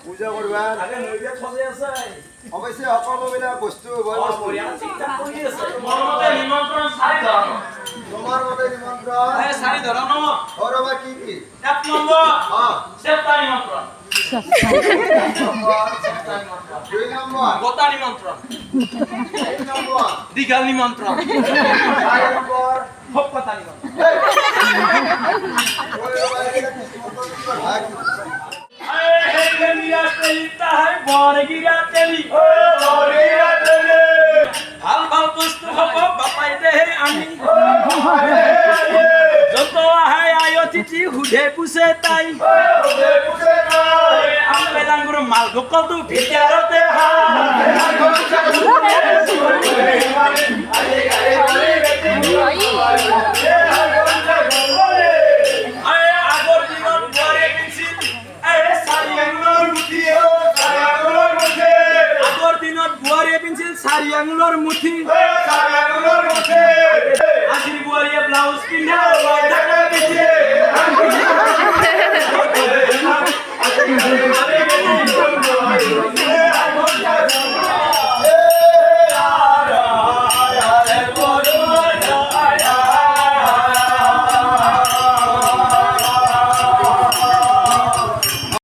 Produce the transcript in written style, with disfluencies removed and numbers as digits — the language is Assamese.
পূজা করবা অবশ্যই সকলোবিলাক বস্তু তোমার মতে নিমন্ত্রণ ঘরবা কি কি 1 নম্বর সেপ্তা নিমন্ত্রণ 2 নম্বর গোতা নিমন্ত্রণ 3 নম্বর দীঘাল নিমন্ত্রণ 4 নম্বর হকতা নিমন্ত্রণ ভাল ভাল বস্তু হব বাপাই দেহে আমি যত আহে আয় অতিথি সুধে পুছে তাই আমবেলাঙ্গুৰ মাল গকলটো ভিতৰতে আগৰ দিনত বোৱাৰীয়ে পিন্ধিছিল আগৰ দিনত বোৱাৰীয়ে পিন্ধিছিল 4 আঙুলৰ মুঠি আজিৰ বোৱাৰীয়ে ব্লাউজ পিন্ধে পিন্ধে